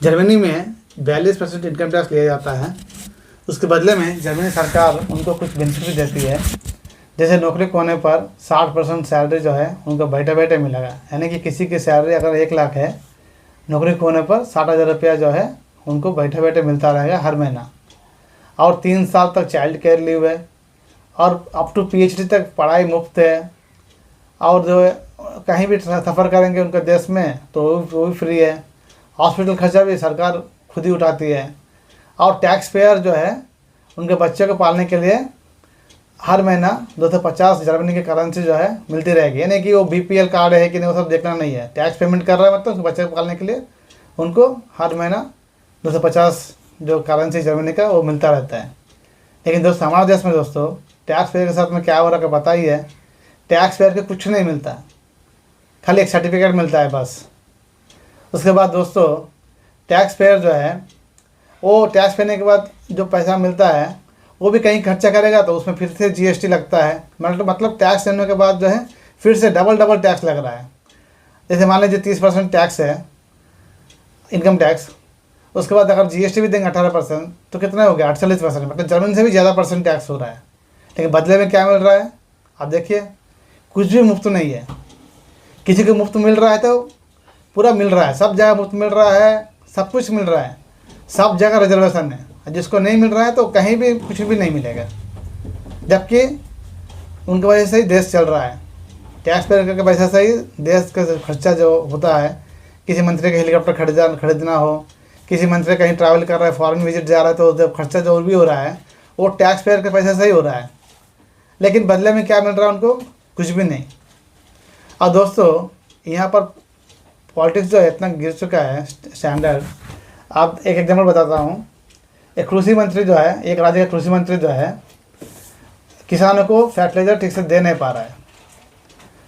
Germany में 42% income tax लिया जाता है। उसके बदले में जर्मनी सरकार उनको कुछ बेनिफिट देती है, जैसे नौकरी खोने पर 60% सैलरी जो है उनको बैठे बैठे मिलेगा। यानी कि किसी की सैलरी अगर 1 लाख है, नौकरी खोने पर 60,000 रुपया जो है उनको बैठे बैठे मिलता रहेगा हर महीना। और 3 साल तक चाइल्ड केयर लीव है, और अप टू PhD तक पढ़ाई मुफ्त है। और जो कहीं भी सफ़र करेंगे उनके देश में तो वो भी फ्री है। हॉस्पिटल खर्चा भी सरकार खुद ही उठाती है। और टैक्स पेयर जो है उनके बच्चे को पालने के लिए हर महीना 250 जर्मनी की करेंसी जो है मिलती रहेगी। यानी कि वो BPL कार्ड है कि नहीं वो सब देखना नहीं है, टैक्स पेमेंट कर रहा है मतलब उसके बच्चे को पालने के लिए उनको हर महीना 250 जो करेंसी जर्मनी का वो मिलता रहता है। लेकिन दोस्तों हमारे देश में दोस्तों टैक्स पेयर के साथ में क्या हो रहा है पता ही है, टैक्स पेयर के कुछ नहीं मिलता, खाली एक सर्टिफिकेट मिलता है बस। उसके बाद दोस्तों टैक्स पेयर जो है वो टैक्स देने के बाद जो पैसा मिलता है वो भी कहीं खर्चा करेगा तो उसमें फिर से GST लगता है। मतलब टैक्स देने के बाद जो है फिर से डबल टैक्स लग रहा है। जैसे मान लीजिए 30% टैक्स है इनकम टैक्स, उसके बाद अगर GST भी देंगे 18% तो कितना हो गया 48%। मतलब जर्मनी से भी ज़्यादा % टैक्स हो रहा है। लेकिन बदले में क्या मिल रहा है आप देखिए, कुछ भी मुफ्त नहीं है। किसी को मुफ्त मिल रहा है तो पूरा मिल रहा है, सब जगह मुफ्त मिल रहा है, सब कुछ मिल रहा है, सब जगह रिजर्वेशन है। जिसको नहीं मिल रहा है तो कहीं भी कुछ भी नहीं मिलेगा, जबकि उनकी वजह से ही देश चल रहा है। टैक्स पेयर के पैसा से ही देश का खर्चा जो होता है, किसी मंत्री का हेलीकॉप्टर खरीदना हो, किसी मंत्री कहीं ट्रैवल कर रहा है, फॉरेन विजिट जा रहा है, तो जब खर्चा जो भी हो रहा है वो टैक्स पेयर के पैसे से ही हो रहा है। लेकिन बदले में क्या मिल रहा है उनको, कुछ भी नहीं। और दोस्तों यहाँ पर पॉलिटिक्स जो है इतना गिर चुका है स्टैंडर्ड। आप एक एग्जाम्पल बताता हूँ। एक कृषि मंत्री जो है, एक राज्य का कृषि मंत्री जो है किसानों को फर्टिलाइजर ठीक से दे नहीं पा रहा है,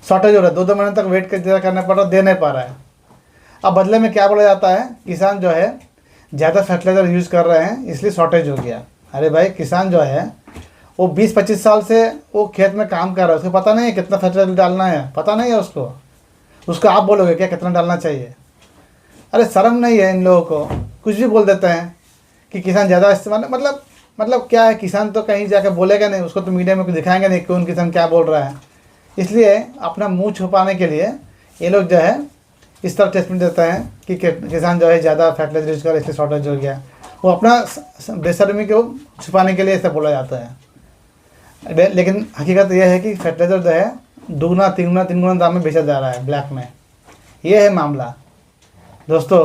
शॉर्टेज हो रहा है, 2 महीने तक वेट करना पड़ रहा है, दे नहीं पा रहा है। अब बदले में क्या बोला जाता है, किसान जो है ज़्यादा फर्टिलाइजर यूज़ कर रहे हैं इसलिए शॉर्टेज हो गया। अरे भाई किसान जो है वो 20-25 साल से वो खेत में काम कर रहा है, उसको पता नहीं है कितना फर्टिलाइजर डालना है, पता नहीं है उसको आप बोलोगे क्या कितना डालना चाहिए। अरे शर्म नहीं है इन लोगों को, कुछ भी बोल देते हैं कि किसान ज़्यादा इस्तेमाल। मतलब क्या है, किसान तो कहीं जाकर बोलेगा नहीं, उसको तो मीडिया में कुछ दिखाएंगे नहीं कौन किसान क्या बोल रहा है। इसलिए अपना मुंह छुपाने के लिए ये लोग जो है इस तरह स्टेटमेंट देते हैं कि किसान जो है ज़्यादा फर्टिलाइजर यूज कर इसलिए शॉर्टेज हो गया। वो अपना बेशर्मी को छुपाने के लिए ऐसा बोला जाता है। लेकिन हकीकत यह है कि फर्टिलाइजर जो है 2 गुना 3 गुना दाम में बेचा जा रहा है ब्लैक में। ये है मामला दोस्तों।